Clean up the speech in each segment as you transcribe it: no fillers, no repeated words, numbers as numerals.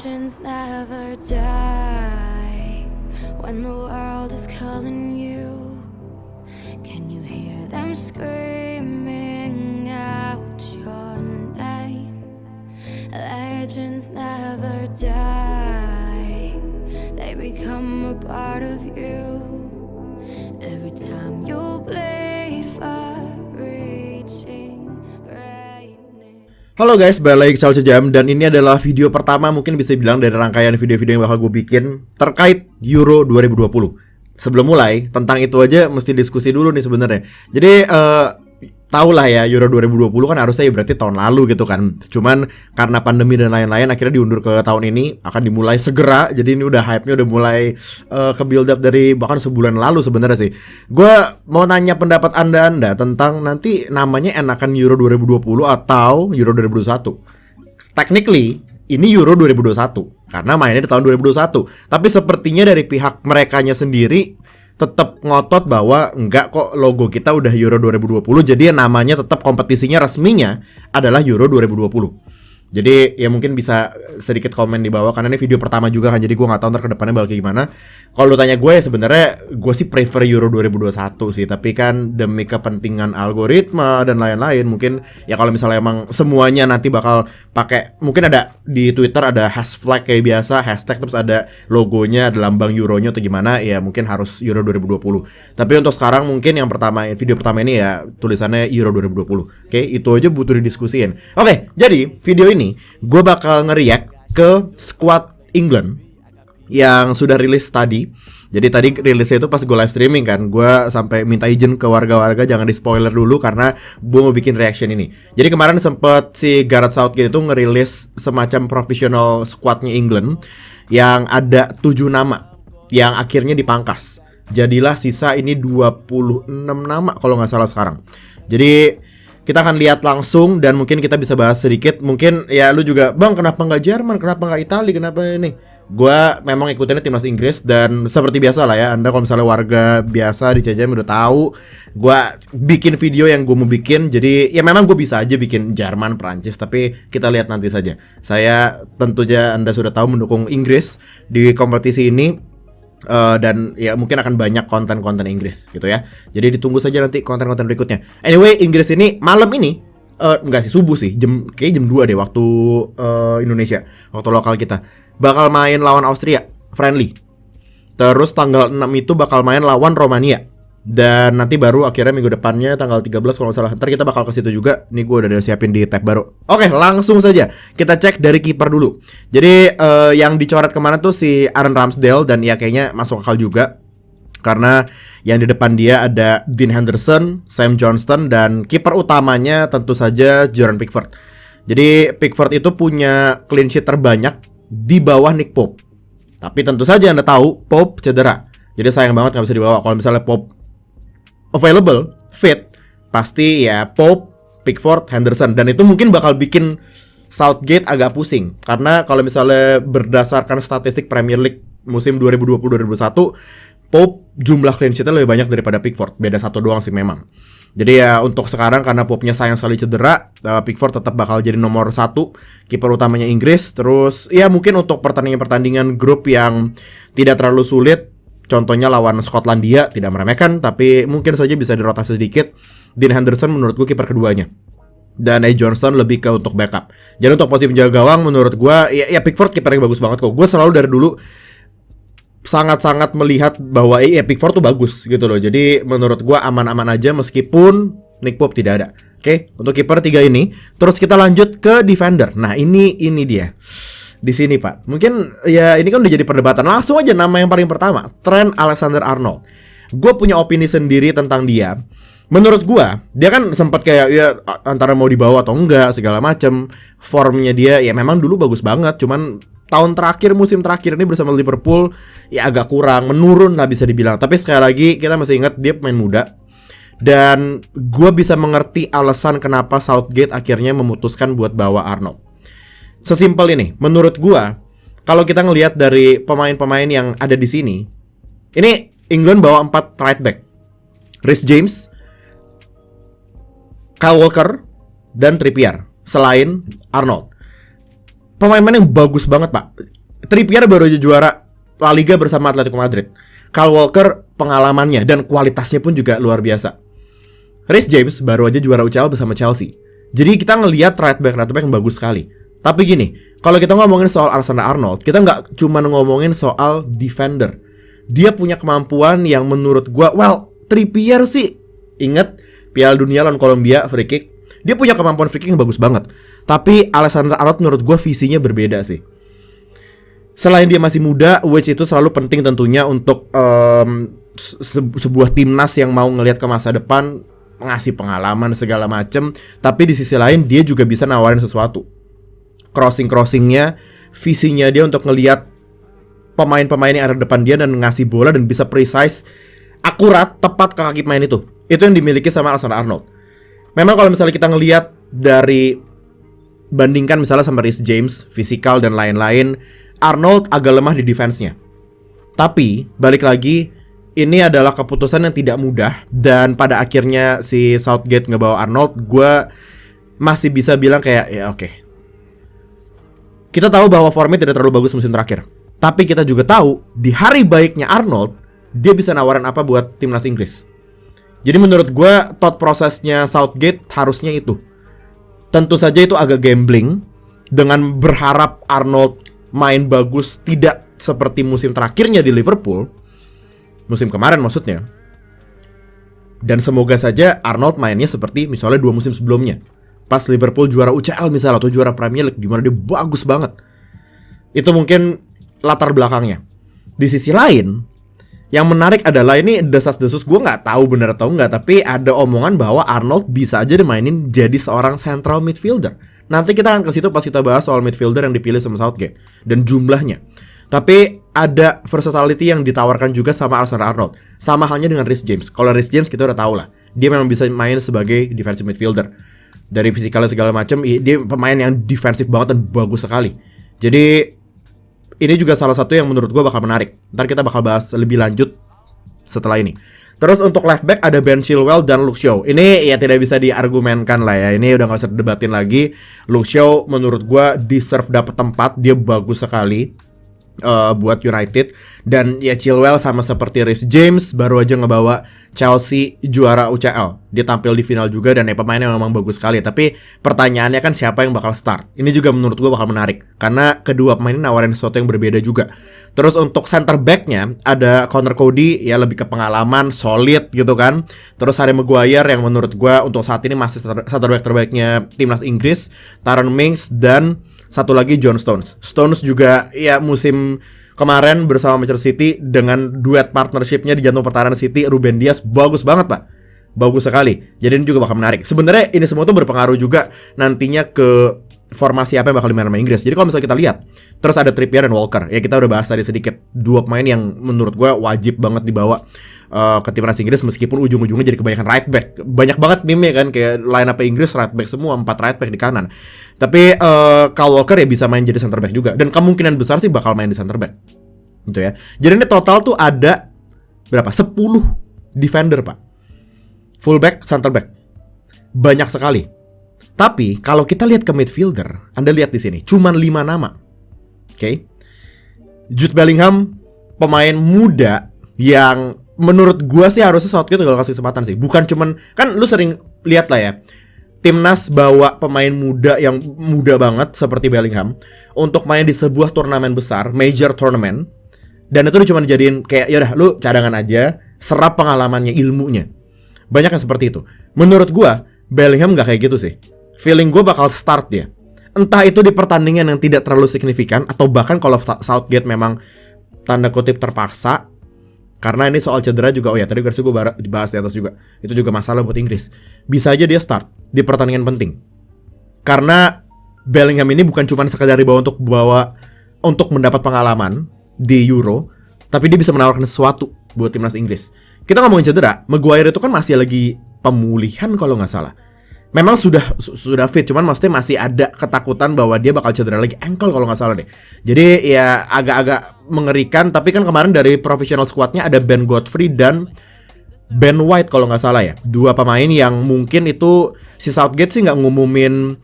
Legends never die when the world is calling you. Can you hear them screaming out your name? Legends never die, they become a part of you. Every time you bleed for reaching greatness. Halo guys, balik lagi ke Channel Cejam. Dan ini adalah video pertama, mungkin bisa bilang dari rangkaian video-video yang bakal gue bikin terkait Euro 2020. Sebelum mulai, tentang itu aja mesti diskusi dulu nih sebenarnya. Jadi tau lah ya, Euro 2020 kan harusnya ya berarti tahun lalu gitu kan. Cuman karena pandemi dan lain-lain akhirnya diundur ke tahun ini. Akan dimulai segera. Jadi ini udah hype-nya udah mulai ke build up dari bahkan sebulan lalu sebenarnya sih. Gue mau nanya pendapat anda tentang nanti namanya enakan Euro 2020 atau Euro 2021. Technically ini Euro 2021 karena mainnya di tahun 2021. Tapi sepertinya dari pihak merekanya sendiri tetap ngotot bahwa enggak kok, logo kita udah Euro 2020, jadi namanya tetap kompetisinya resminya adalah Euro 2020. Jadi ya mungkin bisa sedikit komen di bawah karena ini video pertama juga kan, jadi gue nggak tahu ntar kedepannya bakal gimana. Kalau lu tanya gue ya sebenarnya gue sih prefer Euro 2021 sih, tapi kan demi kepentingan algoritma dan lain-lain mungkin ya kalau misalnya emang semuanya nanti bakal pakai, mungkin ada di Twitter ada hashtag kayak biasa, hashtag terus ada logonya, ada lambang euronya atau gimana, ya mungkin harus Euro 2020. Tapi untuk sekarang mungkin yang pertama, video pertama ini ya tulisannya Euro 2020. Oke, itu aja butuh didiskusiin. Oke, jadi video ini gue bakal ngeriak ke squad England yang sudah rilis tadi. Jadi tadi rilisnya itu pas gue live streaming kan, gue sampai minta izin ke warga-warga jangan di spoiler dulu karena gue mau bikin reaction ini. Jadi kemarin sempet si Gareth Southgate itu ngerilis semacam professional squadnya England yang ada 7 nama yang akhirnya dipangkas. Jadilah sisa ini 26 nama kalau nggak salah sekarang. Jadi kita akan lihat langsung dan mungkin kita bisa bahas sedikit. Mungkin ya lu juga, bang kenapa nggak Jerman, kenapa nggak Italia, kenapa ini? Gua memang ikutinnya timnas Inggris dan seperti biasa lah ya, anda kalau misalnya warga biasa di CJM udah tahu gua bikin video yang gue mau bikin. Jadi ya memang gue bisa aja bikin Jerman, Prancis, tapi kita lihat nanti saja. Saya tentunya anda sudah tahu mendukung Inggris di kompetisi ini. Dan ya mungkin akan banyak konten-konten Inggris gitu ya. Jadi ditunggu saja nanti konten-konten berikutnya. Anyway, Inggris ini malam ini enggak sih, subuh sih, kayak jam 2 deh waktu Indonesia, waktu lokal kita, bakal main lawan Austria friendly. Terus tanggal 6 itu bakal main lawan Romania. Dan nanti baru akhirnya minggu depannya tanggal 13 kalau nggak salah. Ntar kita bakal ke situ juga. Ini gue udah siapin di tab baru. Oke, langsung saja kita cek dari kiper dulu. Jadi yang dicoret kemarin tuh si Aaron Ramsdale, dan ya kayaknya masuk akal juga karena yang di depan dia ada Dean Henderson, Sam Johnston, dan kiper utamanya tentu saja Jordan Pickford. Jadi Pickford itu punya clean sheet terbanyak di bawah Nick Pope. Tapi tentu saja anda tahu Pope cedera. Jadi sayang banget nggak bisa dibawa. Kalau misalnya Pope available, fit, pasti ya Pope, Pickford, Henderson. Dan itu mungkin bakal bikin Southgate agak pusing. Karena kalau misalnya berdasarkan statistik Premier League musim 2020-2021, Pope jumlah clean sheet-nya lebih banyak daripada Pickford. Beda 1 doang sih memang. Jadi ya untuk sekarang karena Pope-nya sayang sekali cedera, Pickford tetap bakal jadi nomor 1 kiper utamanya Inggris. Terus ya mungkin untuk pertandingan-pertandingan grup yang tidak terlalu sulit, contohnya lawan Skotlandia, tidak meremehkan, tapi mungkin saja bisa dirotasi sedikit. Dean Henderson menurut gue kiper keduanya. Dan Johnston lebih ke untuk backup. Jadi untuk posisi penjaga gawang menurut gue ya Pickford kiper yang bagus banget kok. Gue selalu dari dulu sangat-sangat melihat bahwa Pickford tuh bagus gitu loh. Jadi menurut gue aman-aman aja meskipun Nick Pope tidak ada. Oke, untuk kiper 3 ini. Terus kita lanjut ke defender. Nah ini dia. Di sini Pak, mungkin ya ini kan udah jadi perdebatan. Langsung aja nama yang paling pertama, Trent Alexander-Arnold. Gue punya opini sendiri tentang dia. Menurut gue, dia kan sempat kayak ya antara mau dibawa atau enggak segala macem. Formnya dia ya memang dulu bagus banget, cuman tahun terakhir, musim terakhir ini bersama Liverpool ya agak kurang, menurun lah bisa dibilang. Tapi sekali lagi kita masih ingat dia pemain muda. Dan gue bisa mengerti alasan kenapa Southgate akhirnya memutuskan buat bawa Arnold. Sesimpel ini, menurut gua, kalau kita ngelihat dari pemain-pemain yang ada di sini, ini England bawa 4 right back. Reece James, Kyle Walker, dan Trippier, selain Arnold. pemain-pemain yang bagus banget, Pak. Trippier baru aja juara La Liga bersama Atletico Madrid. Kyle Walker pengalamannya dan kualitasnya pun juga luar biasa. Reece James baru aja juara UCL bersama Chelsea. Jadi kita ngelihat right back yang bagus sekali. Tapi gini, kalau kita ngomongin soal Alexander-Arnold, kita nggak cuma ngomongin soal defender. Dia punya kemampuan yang menurut gua, Trippier sih, inget Piala Dunia lawan Kolombia free kick, dia punya kemampuan free kick yang bagus banget. Tapi Alexander-Arnold menurut gua visinya berbeda sih. Selain dia masih muda, which itu selalu penting tentunya untuk sebuah timnas yang mau ngelihat ke masa depan, ngasih pengalaman segala macem. Tapi di sisi lain dia juga bisa nawarin sesuatu. Crossingnya, visinya dia untuk ngelihat pemain-pemain yang ada di depan dia dan ngasih bola dan bisa precise, akurat, tepat ke kaki pemain itu. Itu yang dimiliki sama Alexander-Arnold. Memang kalau misalnya kita ngelihat dari bandingkan misalnya sama Reece James, fisikal dan lain-lain, Arnold agak lemah di defense-nya. Tapi, balik lagi, ini adalah keputusan yang tidak mudah. Dan pada akhirnya si Southgate ngebawa Arnold, gue masih bisa bilang kayak, ya oke. Kita tahu bahwa formnya tidak terlalu bagus musim terakhir. Tapi kita juga tahu, di hari baiknya Arnold, dia bisa nawarin apa buat timnas Inggris. Jadi menurut gue, thought prosesnya Southgate harusnya itu. Tentu saja itu agak gambling, dengan berharap Arnold main bagus tidak seperti musim terakhirnya di Liverpool, musim kemarin maksudnya. Dan semoga saja Arnold mainnya seperti misalnya 2 musim sebelumnya, pas Liverpool juara UCL misalnya atau juara Premier League, gimana dia bagus banget. Itu mungkin latar belakangnya. Di sisi lain, yang menarik adalah ini desas-desus, gue nggak tahu benar atau enggak, tapi ada omongan bahwa Arnold bisa aja dimainin jadi seorang central midfielder. Nanti kita akan ke situ pas kita bahas soal midfielder yang dipilih sama Southgate dan jumlahnya. Tapi ada versatility yang ditawarkan juga sama Alexander-Arnold. Sama halnya dengan Reece James. Kalau Reece James kita udah tahu lah, dia memang bisa main sebagai defensive midfielder. Dari fisikalnya segala macam, dia pemain yang defensif banget dan bagus sekali. Jadi ini juga salah satu yang menurut gue bakal menarik. Ntar kita bakal bahas lebih lanjut setelah ini. Terus untuk left back ada Ben Chilwell dan Luke Shaw. Ini ya tidak bisa diargumenkan lah ya. Ini udah gak usah debatin lagi. Luke Shaw menurut gue deserve dapat tempat. Dia bagus sekali buat United. Dan ya Chilwell sama seperti Reece James baru aja ngebawa Chelsea juara UCL. Dia tampil di final juga dan ya pemainnya memang bagus sekali. Tapi pertanyaannya kan siapa yang bakal start. Ini juga menurut gue bakal menarik, karena kedua pemain ini nawarin sesuatu yang berbeda juga. Terus untuk center back-nya ada Connor Cody, ya lebih ke pengalaman, solid gitu kan. Terus Harry Maguire yang menurut gue untuk saat ini masih center back terbaiknya timnas Inggris. Tyrone Mings dan satu lagi John Stones. Stones juga ya musim kemarin bersama Manchester City dengan duet partnershipnya di jantung pertahanan City, Ruben Dias, bagus banget Pak. Bagus sekali. Jadi ini juga bakal menarik. Sebenarnya ini semua tuh berpengaruh juga nantinya ke formasi apa yang bakal dimainin sama Inggris. Jadi kalau misalnya kita lihat, terus ada Trippier dan Walker. Ya kita udah bahas tadi sedikit, dua pemain yang menurut gue wajib banget dibawa ke timnas Inggris, meskipun ujung-ujungnya jadi kebanyakan right back. Banyak banget meme kan, kayak line up Inggris right back semua, 4 right back di kanan. Tapi Kyle Walker ya bisa main jadi center back juga, dan kemungkinan besar sih bakal main di center back. Gitu ya. Jadi ini total tuh ada berapa? 10 defender, Pak. Fullback, center back. Banyak sekali. Tapi kalau kita lihat ke midfielder, Anda lihat di sini, cuman 5 nama. Oke. Jude Bellingham, pemain muda yang menurut gua sih harusnya Southgate kalau kasih kesempatan sih. Bukan cuman, kan lu sering lihat lah ya, timnas bawa pemain muda yang muda banget seperti Bellingham untuk main di sebuah turnamen besar, major tournament, dan itu cuma dijadiin kayak yaudah lu cadangan aja, serap pengalamannya, ilmunya. Banyak yang seperti itu. Menurut gua Bellingham gak kayak gitu sih. Feeling gue bakal start dia. Entah itu di pertandingan yang tidak terlalu signifikan, atau bahkan kalau Southgate memang tanda kutip terpaksa, karena ini soal cedera juga. Oh ya, tadi gue bahas di atas juga. Itu juga masalah buat Inggris. Bisa aja dia start di pertandingan penting. Karena Bellingham ini bukan cuma sekedar dibawa untuk mendapat pengalaman di Euro, tapi dia bisa menawarkan sesuatu buat timnas Inggris. Kita ngomongin cedera, Maguire itu kan masih lagi pemulihan kalau nggak salah. Memang sudah fit, cuman maksudnya masih ada ketakutan bahwa dia bakal cedera lagi ankle kalau nggak salah deh. Jadi ya agak-agak mengerikan. Tapi kan kemarin dari professional squadnya ada Ben Godfrey dan Ben White kalau nggak salah ya. Dua pemain yang mungkin itu si Southgate sih nggak ngumumin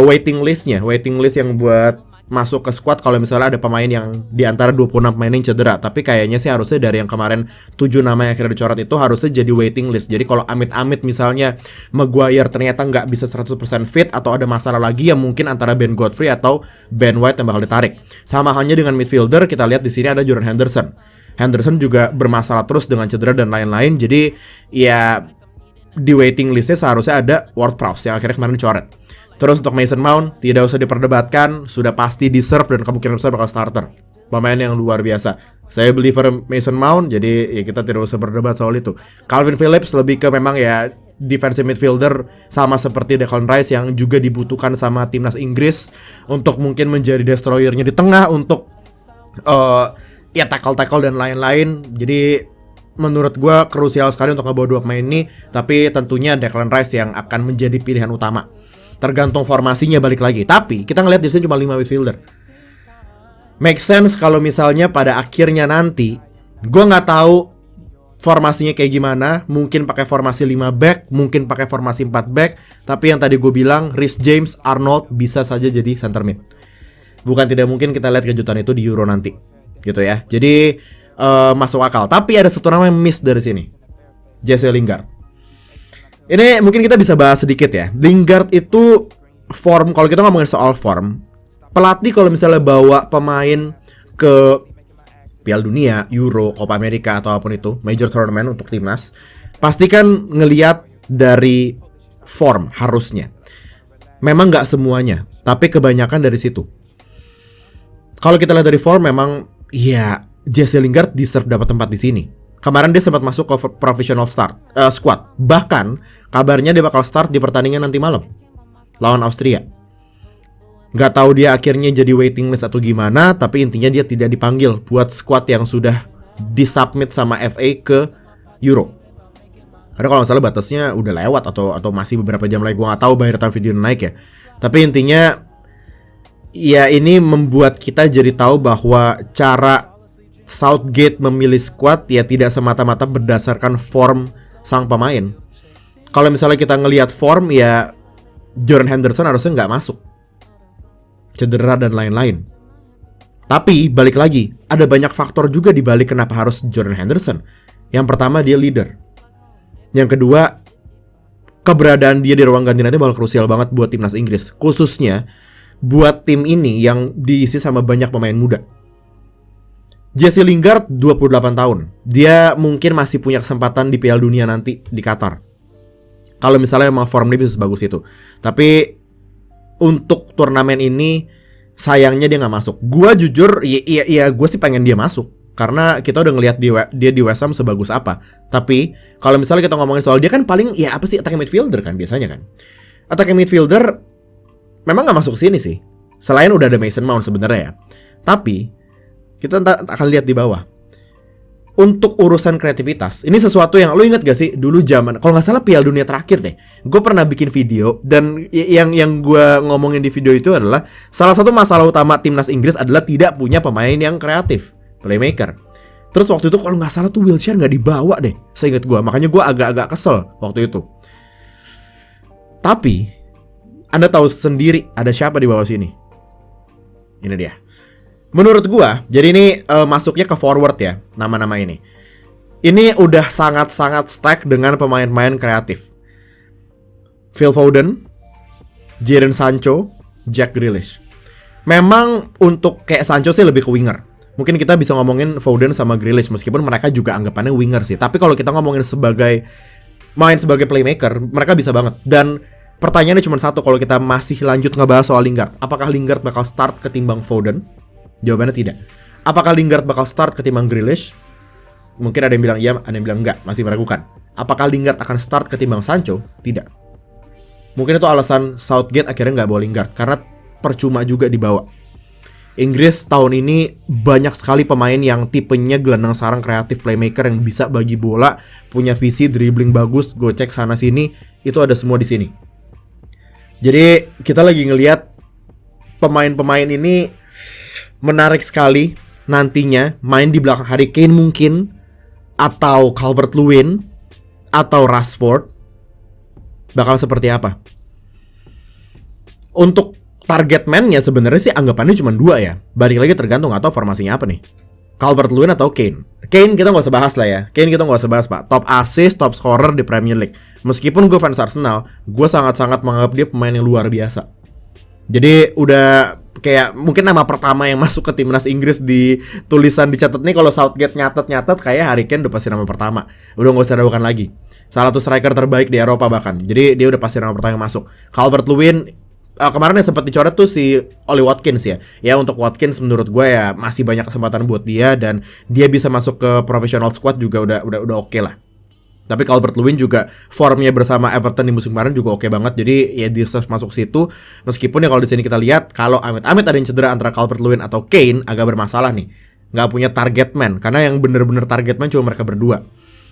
waiting list yang buat masuk ke squad kalau misalnya ada pemain yang di antara 26 pemain yang cedera. Tapi kayaknya sih harusnya dari yang kemarin 7 nama yang akhirnya dicoret itu harusnya jadi waiting list. Jadi kalau amit-amit misalnya Maguire ternyata nggak bisa 100% fit atau ada masalah lagi, ya mungkin antara Ben Godfrey atau Ben White yang bakal ditarik. Sama halnya dengan midfielder, kita lihat di sini ada Jordan Henderson. Henderson juga bermasalah terus dengan cedera dan lain-lain. Jadi ya di waiting listnya seharusnya ada Ward-Prowse yang akhirnya kemarin dicoret. Terus untuk Mason Mount tidak usah diperdebatkan, sudah pasti deserve dan kemungkinan besar bakal starter. Pemain yang luar biasa. Saya believer Mason Mount, jadi ya kita tidak usah berdebat soal itu. Calvin Phillips lebih ke memang ya defensive midfielder, sama seperti Declan Rice yang juga dibutuhkan sama timnas Inggris untuk mungkin menjadi destroyer-nya di tengah untuk ya tackle-tackle dan lain-lain. Jadi menurut gue krusial sekali untuk ngebawa 2 pemain ini. Tapi tentunya Declan Rice yang akan menjadi pilihan utama. Tergantung formasinya balik lagi. Tapi kita ngeliat di sini cuma 5 midfielder. Make sense kalau misalnya pada akhirnya nanti gue nggak tahu formasinya kayak gimana. Mungkin pakai formasi 5 back, mungkin pakai formasi 4 back. Tapi yang tadi gue bilang, Reece James, Arnold bisa saja jadi center mid. Bukan tidak mungkin kita lihat kejutan itu di Euro nanti, gitu ya. Jadi masuk akal. Tapi ada satu nama yang miss dari sini, Jesse Lingard. Ini mungkin kita bisa bahas sedikit ya. Lingard itu form, kalau kita ngomongin soal form, pelatih kalau misalnya bawa pemain ke Piala Dunia, Euro, Copa America atau apapun itu, major tournament untuk timnas, pasti kan ngelihat dari form harusnya. Memang nggak semuanya, tapi kebanyakan dari situ. Kalau kita lihat dari form, memang ya Jesse Lingard deserve dapat tempat di sini. Kemarin dia sempat masuk ke professional squad. Bahkan kabarnya dia bakal start di pertandingan nanti malam lawan Austria. Gak tahu dia akhirnya jadi waiting list atau gimana, tapi intinya dia tidak dipanggil buat squad yang sudah disubmit sama FA ke Euro. Karena kalau misalnya batasnya udah lewat atau masih beberapa jam lagi, gue gak tahu bayar time video naik ya. Tapi intinya ya ini membuat kita jadi tahu bahwa cara Southgate memilih squad ya tidak semata-mata berdasarkan form sang pemain. Kalau misalnya kita ngelihat form, ya Jordan Henderson harusnya nggak masuk, cedera dan lain-lain. Tapi balik lagi, ada banyak faktor juga di balik kenapa harus Jordan Henderson. Yang pertama, dia leader. Yang kedua, keberadaan dia di ruang ganti nanti bakal krusial banget buat timnas Inggris, khususnya buat tim ini yang diisi sama banyak pemain muda. Jesse Lingard 28 tahun. Dia mungkin masih punya kesempatan di Piala Dunia nanti di Qatar. Kalau misalnya memang form dia bisa sebagus itu. Tapi untuk turnamen ini sayangnya dia nggak masuk. Gua jujur, ya gue sih pengen dia masuk. Karena kita udah ngelihat dia di West Ham sebagus apa. Tapi kalau misalnya kita ngomongin soal dia kan paling ya apa sih, attacking midfielder kan biasanya kan. Attacking midfielder memang nggak masuk ke sini sih. Selain udah ada Mason Mount sebenarnya ya. Tapi kita akan lihat di bawah. Untuk urusan kreativitas, ini sesuatu yang lo ingat gak sih dulu zaman, kalau nggak salah Piala Dunia terakhir deh, gue pernah bikin video dan yang gue ngomongin di video itu adalah salah satu masalah utama timnas Inggris adalah tidak punya pemain yang kreatif, playmaker. Terus waktu itu kalau nggak salah tuh Wilshere nggak dibawa deh, seingat gue, makanya gue agak-agak kesel waktu itu. Tapi Anda tahu sendiri ada siapa di bawah sini? Ini dia. Menurut gua, jadi ini masuknya ke forward ya, nama-nama ini. Ini udah sangat-sangat stack dengan pemain-pemain kreatif. Phil Foden, Jadon Sancho, Jack Grealish. Memang untuk kayak Sancho sih lebih ke winger. Mungkin kita bisa ngomongin Foden sama Grealish meskipun mereka juga anggapannya winger sih. Tapi kalau kita ngomongin sebagai main sebagai playmaker, mereka bisa banget. Dan pertanyaannya cuma satu, kalau kita masih lanjut ngebahas soal Lingard, apakah Lingard bakal start ketimbang Foden? Jawabannya tidak. Apakah Lingard bakal start ketimbang Grealish? Mungkin ada yang bilang iya, ada yang bilang enggak, masih meragukan. Apakah Lingard akan start ketimbang Sancho? Tidak. Mungkin itu alasan Southgate akhirnya nggak bawa Lingard, karena percuma juga dibawa. Inggris tahun ini banyak sekali pemain yang tipenya gelandang sarang kreatif playmaker yang bisa bagi bola, punya visi, dribbling bagus, gocek sana sini, itu ada semua di sini. Jadi kita lagi ngelihat pemain-pemain ini menarik sekali nantinya main di belakang Harry Kane mungkin, atau Calvert-Lewin, atau Rashford. Bakal seperti apa? Untuk target man-nya sebenarnya sih anggapannya cuma 2 ya. Balik lagi tergantung atau formasinya apa nih. Calvert-Lewin atau Kane. Kane kita nggak usah bahas lah ya. Kane kita nggak usah bahas pak. Top assist, top scorer di Premier League. Meskipun gue fans Arsenal, gue sangat-sangat menganggap dia pemain yang luar biasa. Jadi udah kayak mungkin nama pertama yang masuk ke timnas Inggris di tulisan dicatat nih, kalau Southgate nyatet kayak Harry Kane udah pasti nama pertama. Udah nggak usah ragukan lagi. Salah satu striker terbaik di Eropa bahkan. Jadi dia udah pasti nama pertama yang masuk. Calvert-Lewin kemarin yang sempat dicoret tuh si Ollie Watkins ya. Ya untuk Watkins menurut gue ya masih banyak kesempatan buat dia, dan dia bisa masuk ke professional squad juga udah oke lah. Tapi Calvert-Lewin juga formnya bersama Everton di musim kemarin juga oke banget. Jadi ya deserve masuk situ. Meskipun ya kalau di sini kita lihat kalau amit-amit ada yang cedera antara Calvert-Lewin atau Kane agak bermasalah nih. Nggak punya target man, karena yang bener-bener target man cuma mereka berdua.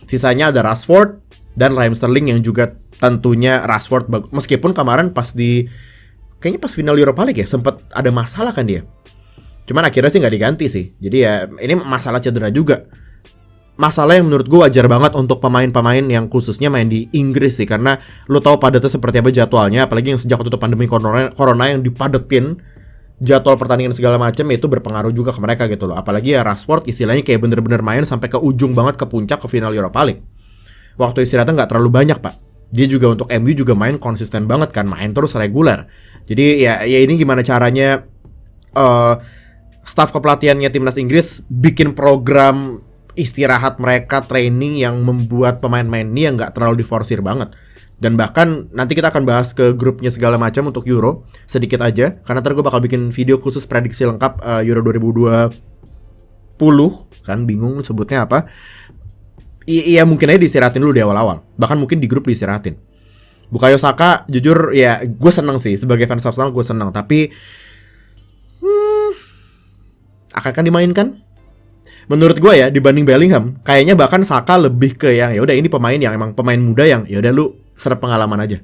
Sisanya ada Rashford dan Raheem Sterling yang juga tentunya Rashford meskipun kemarin kayaknya pas final Europa League ya sempat ada masalah kan dia. Cuman akhirnya sih nggak diganti sih. Jadi ya ini masalah cedera juga. Masalah yang menurut gue wajar banget untuk pemain-pemain yang khususnya main di Inggris sih, karena lo tahu padatnya seperti apa jadwalnya, apalagi yang sejak waktu itu pandemi corona yang dipadetin jadwal pertandingan segala macam, itu berpengaruh juga ke mereka gitu loh. Apalagi ya Rashford istilahnya kayak bener-bener main sampai ke ujung banget, ke puncak, ke final Europa League. Waktu istirahatnya nggak terlalu banyak pak. Dia juga untuk MU juga main konsisten banget kan, main terus reguler. Jadi ya ini gimana caranya staf kepelatihannya timnas Inggris bikin program istirahat mereka, training yang membuat pemain-pemain ini yang nggak terlalu diforsir banget. Dan bahkan nanti kita akan bahas ke grupnya segala macam untuk Euro sedikit aja, karena ntar gue bakal bikin video khusus prediksi lengkap Euro 2020 kan, bingung sebutnya apa. Iya mungkin aja diistirahatin dulu di awal-awal, bahkan mungkin di grup diistirahatin. Bukayo Saka jujur ya gue seneng sih, sebagai fans Arsenal gue seneng, tapi akan dimainkan? Menurut gue ya dibanding Bellingham, kayaknya bahkan Saka lebih ke yang ya udah ini pemain yang emang pemain muda yang ya udah lu serap pengalaman aja.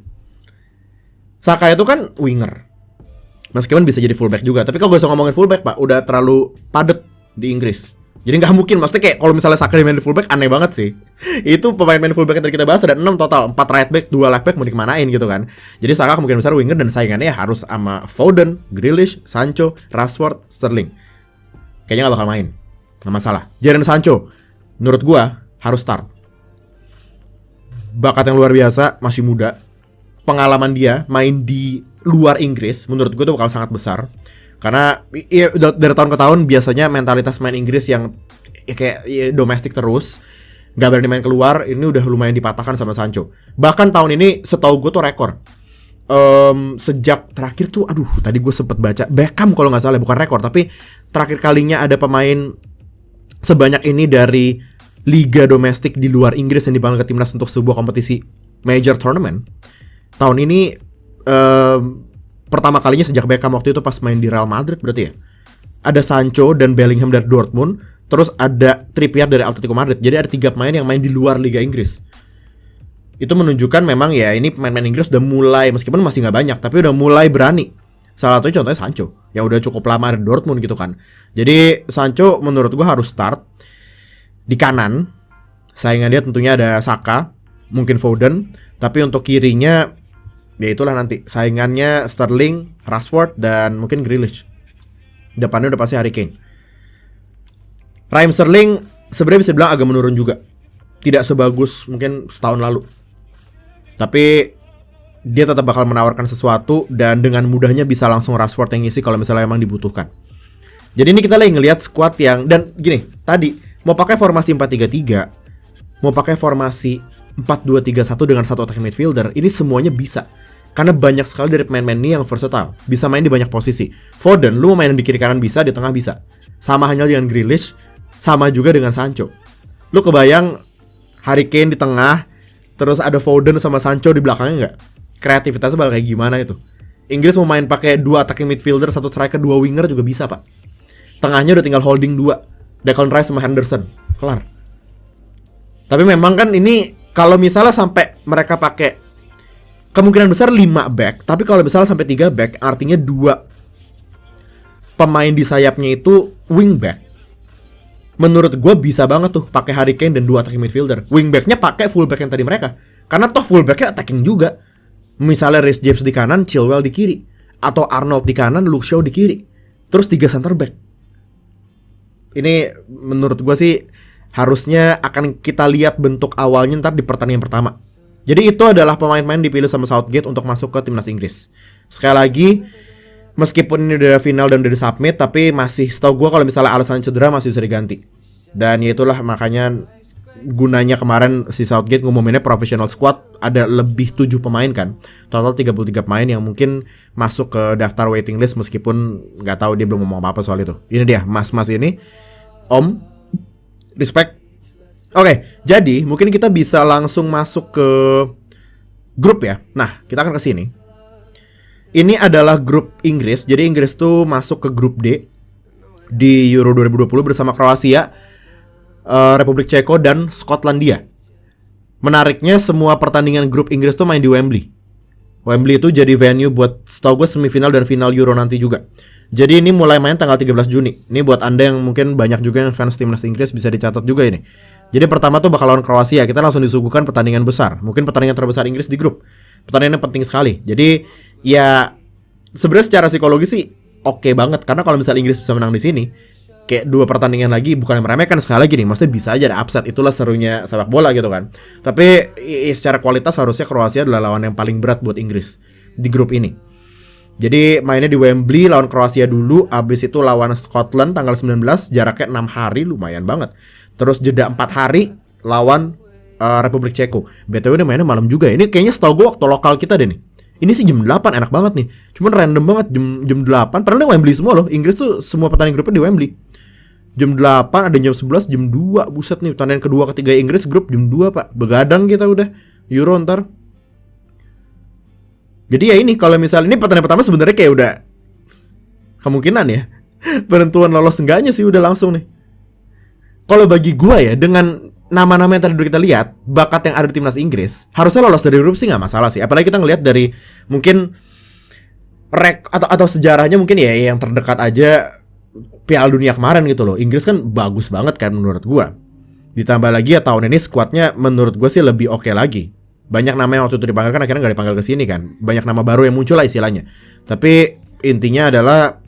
Saka itu kan winger, meskipun bisa jadi fullback juga, tapi kalau gue ngomongin fullback pak, udah terlalu padet di Inggris. Jadi nggak mungkin, maksudnya kayak kalau misalnya Saka main di fullback aneh banget sih. Itu pemain main fullback yang tadi kita bahas ada 6 total, 4 right back, 2 left back mau dikemanain gitu kan. Jadi Saka kemungkinan besar winger dan saingannya harus sama Foden, Grealish, Sancho, Rashford, Sterling. Kayaknya nggak bakal main. Nggak masalah. Jadon Sancho menurut gua harus start. Bakat yang luar biasa, masih muda. Pengalaman dia main di luar Inggris menurut gua tuh bakal sangat besar. Karena ya, dari tahun ke tahun biasanya mentalitas main Inggris yang ya, kayak ya, domestik terus, nggak berani main keluar. Ini udah lumayan dipatahkan sama Sancho. Bahkan tahun ini setahu gua tuh rekor. Sejak terakhir tuh, tadi gue sempet baca Beckham kalau nggak salah, bukan rekor tapi terakhir kalinya ada pemain sebanyak ini dari liga domestik di luar Inggris yang dipanggil ke timnas untuk sebuah kompetisi major tournament. Tahun ini pertama kalinya sejak Beckham waktu itu pas main di Real Madrid berarti ya. Ada Sancho dan Bellingham dari Dortmund, terus ada Trippier dari Atletico Madrid. Jadi ada 3 pemain yang main di luar liga Inggris. Itu menunjukkan memang ya ini pemain-pemain Inggris udah mulai, meskipun masih nggak banyak, tapi udah mulai berani. Salah satunya contohnya Sancho yang udah cukup lama di Dortmund gitu kan. Jadi Sancho menurut gua harus start di kanan. Saingan dia tentunya ada Saka, mungkin Foden, tapi untuk kirinya ya itulah nanti saingannya Sterling, Rashford dan mungkin Grealish. Depannya udah pasti Harry Kane. Raheem Sterling sebenarnya bisa bilang agak menurun juga. Tidak sebagus mungkin setahun lalu. Tapi dia tetap bakal menawarkan sesuatu dan dengan mudahnya bisa langsung Rashford yang ngisi kalau misalnya emang dibutuhkan. Jadi ini kita lagi ngelihat squad yang, dan gini, tadi mau pakai formasi 4-3-3, mau pakai formasi 4-2-3-1 dengan satu attacking midfielder, ini semuanya bisa. Karena banyak sekali dari pemain-pemain ini yang versatile, bisa main di banyak posisi. Foden, lu mau main di kiri kanan bisa, di tengah bisa. Sama halnya dengan Grealish, sama juga dengan Sancho. Lu kebayang Harry Kane di tengah, terus ada Foden sama Sancho di belakangnya nggak? Kreativitasnya bakal kayak gimana itu? Inggris mau main pakai 2 attacking midfielder, 1 striker, 2 winger juga bisa pak. Tengahnya udah tinggal holding 2, Declan Rice sama Henderson, kelar. Tapi memang kan ini kalau misalnya sampai mereka pakai kemungkinan besar 5 back, tapi kalau misalnya sampai 3 back, artinya 2 pemain di sayapnya itu wing back. Menurut gue bisa banget tuh pakai Harry Kane dan 2 attacking midfielder. Wingbacknya pakai fullback yang tadi mereka. Karena toh fullbacknya attacking juga. Misalnya Reece James di kanan, Chilwell di kiri. Atau Arnold di kanan, Luke Shaw di kiri. Terus 3 center back. Ini menurut gue sih harusnya akan kita lihat bentuk awalnya ntar di pertandingan pertama. Jadi itu adalah pemain-pemain dipilih sama Southgate untuk masuk ke timnas Inggris. Sekali lagi, meskipun ini udah final dan udah disubmit, tapi masih setahu gue kalau misalnya alasan cedera masih bisa diganti. Dan ya itulah makanya gunanya kemarin si Southgate ngumuminnya professional squad, ada lebih 7 pemain kan. Total 33 pemain yang mungkin masuk ke daftar waiting list meskipun nggak tahu dia belum ngomong apa-apa soal itu. Ini dia, mas-mas ini. Om, respect. Oke, jadi mungkin kita bisa langsung masuk ke grup ya. Nah, kita akan ke sini. Ini adalah grup Inggris. Jadi Inggris tuh masuk ke grup D di Euro 2020 bersama Kroasia, Republik Ceko, dan Skotlandia. Menariknya semua pertandingan grup Inggris tuh main di Wembley. Wembley itu jadi venue buat setahu gue semifinal dan final Euro nanti juga. Jadi ini mulai main tanggal 13 Juni. Ini buat Anda yang mungkin banyak juga yang fans timnas Inggris bisa dicatat juga ini. Jadi pertama tuh bakal lawan Kroasia. Kita langsung disuguhkan pertandingan besar. Mungkin pertandingan terbesar Inggris di grup. Pertandingannya penting sekali. Jadi ya sebenarnya secara psikologis sih oke banget. Karena kalau misalnya Inggris bisa menang di sini, kayak 2 pertandingan lagi, bukan yang meremehkan sekali lagi nih. Maksudnya bisa aja ada upset. Itulah serunya sepak bola gitu kan. Tapi secara kualitas harusnya Kroasia adalah lawan yang paling berat buat Inggris di grup ini. Jadi mainnya di Wembley lawan Kroasia dulu, abis itu lawan Scotland tanggal 19, jaraknya 6 hari, lumayan banget. Terus jeda 4 hari lawan Republik Ceko. BTW ini mainnya malam juga. Ini kayaknya setahu gue waktu lokal kita deh nih. Ini sih jam 8, enak banget nih. Cuman random banget jam 8. Padahal ini Wembley semua loh. Inggris tuh semua pertandingan grupnya di Wembley. Jam 8, ada jam 11, jam 2. Buset nih, pertandingan kedua ketiga Inggris grup jam 2 pak. Begadang kita udah. Euro ntar. Jadi ya ini kalau misalnya ini pertandingan pertama sebenarnya kayak udah kemungkinan ya penentuan lolos enggaknya sih udah langsung nih. Kalau bagi gua ya dengan nama-nama yang tadi kita lihat, bakat yang ada di timnas Inggris, harusnya lolos dari grup sih nggak masalah sih. Apalagi kita ngelihat dari mungkin atau sejarahnya mungkin ya yang terdekat aja Piala Dunia kemarin gitu loh. Inggris kan bagus banget kan menurut gua. Ditambah lagi ya tahun ini skuadnya menurut gua sih lebih oke lagi. Banyak nama yang waktu itu dipanggil kan akhirnya nggak dipanggil ke sini kan. Banyak nama baru yang muncul lah istilahnya. Tapi intinya adalah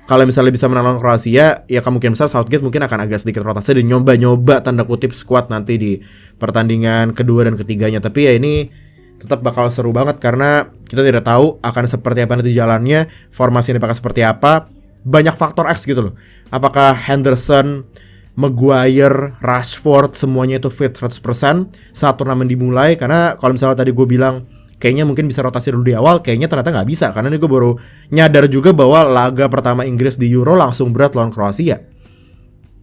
kalau misalnya bisa menang lawan Kroasia, ya kemungkinan besar Southgate mungkin akan agak sedikit rotasi dan nyoba-nyoba tanda kutip skuad nanti di pertandingan kedua dan ketiganya. Tapi ya ini tetap bakal seru banget karena kita tidak tahu akan seperti apa nanti jalannya, formasi yang dipakai seperti apa. Banyak faktor X gitu loh. Apakah Henderson, Maguire, Rashford semuanya itu fit 100% saat turnamen dimulai. Karena kalau misalnya tadi gue bilang kayaknya mungkin bisa rotasi dulu di awal, kayaknya ternyata nggak bisa. Karena ini gue baru nyadar juga bahwa laga pertama Inggris di Euro langsung berat lawan Kroasia.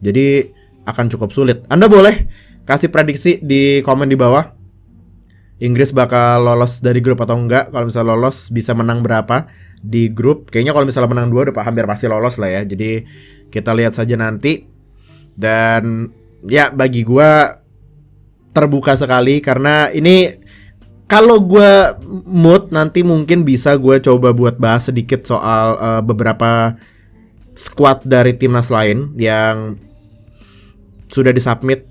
Jadi akan cukup sulit. Anda boleh kasih prediksi di komen di bawah, Inggris bakal lolos dari grup atau enggak. Kalau misalnya lolos bisa menang berapa di grup. Kayaknya kalau misalnya menang 2 udah hampir pasti lolos lah ya. Jadi kita lihat saja nanti. Dan ya bagi gue terbuka sekali karena ini kalau gue mood nanti mungkin bisa gue coba buat bahas sedikit soal beberapa squad dari timnas lain yang sudah disubmit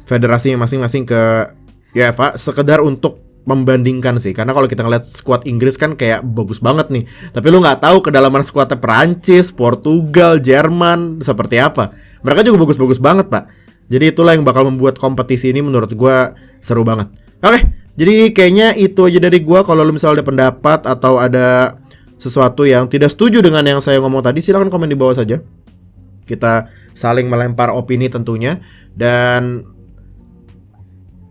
federasi masing-masing ke UEFA sekedar untuk membandingkan sih. Karena kalau kita ngeliat squad Inggris kan kayak bagus banget nih, tapi lu nggak tahu kedalaman squadnya Perancis, Portugal, Jerman seperti apa. Mereka juga bagus-bagus banget pak. Jadi itulah yang bakal membuat kompetisi ini menurut gue seru banget. Oke, jadi kayaknya itu aja dari gue. Kalau lu misalnya ada pendapat atau ada sesuatu yang tidak setuju dengan yang saya ngomong tadi, silahkan komen di bawah saja. Kita saling melempar opini tentunya. Dan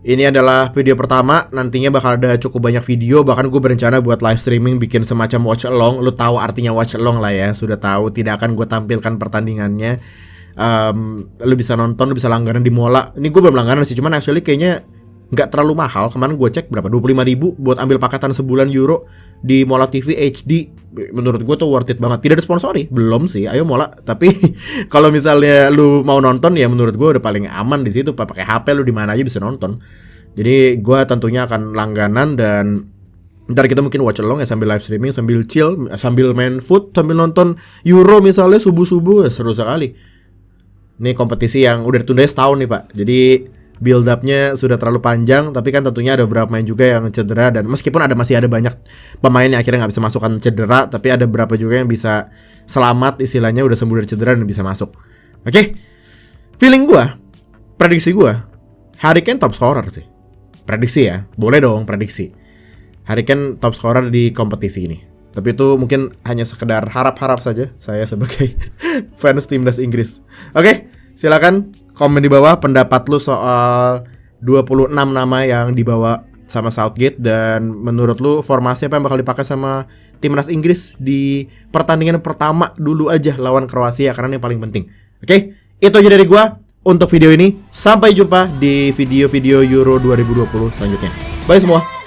ini adalah video pertama, nantinya bakal ada cukup banyak video. Bahkan gue berencana buat live streaming, bikin semacam watch along. Lu tahu artinya watch along lah ya, sudah tahu. Tidak akan gue tampilkan pertandingannya. Lu bisa nonton, lu bisa langganan di Mola. Ini gue belum langganan sih, cuman actually kayaknya nggak terlalu mahal. Kemarin gue cek berapa, 25.000 buat ambil paketan sebulan Euro di Mola TV HD. Menurut gue tuh worth it banget. Tidak ada sponsori, belum sih. Ayo Mola. Tapi kalau misalnya lu mau nonton ya menurut gue udah paling aman di situ. Pakai HP lu di mana aja bisa nonton. Jadi gue tentunya akan langganan dan ntar kita mungkin watch along ya sambil live streaming, sambil chill, sambil main food, sambil nonton Euro misalnya subuh-subuh. Seru sekali. Ini kompetisi yang udah ditunda setahun nih pak. Jadi build up-nya sudah terlalu panjang, tapi kan tentunya ada beberapa pemain juga yang cedera, dan meskipun masih ada banyak pemain yang akhirnya nggak bisa masukkan cedera, tapi ada beberapa juga yang bisa selamat, istilahnya udah sembuh dari cedera dan bisa masuk. Oke. Feeling gua, prediksi gua, Harry Kane top scorer sih. Prediksi ya, boleh dong prediksi. Harry Kane top scorer di kompetisi ini. Tapi itu mungkin hanya sekedar harap-harap saja saya sebagai fans timnas Inggris. Oke, silakan komen di bawah pendapat lu soal 26 nama yang dibawa sama Southgate, dan menurut lu formasi apa yang bakal dipakai sama timnas Inggris di pertandingan pertama dulu aja lawan Kroasia, karena ini yang paling penting. Oke, itu aja dari gua untuk video ini. Sampai jumpa di video-video Euro 2020 selanjutnya. Bye semua.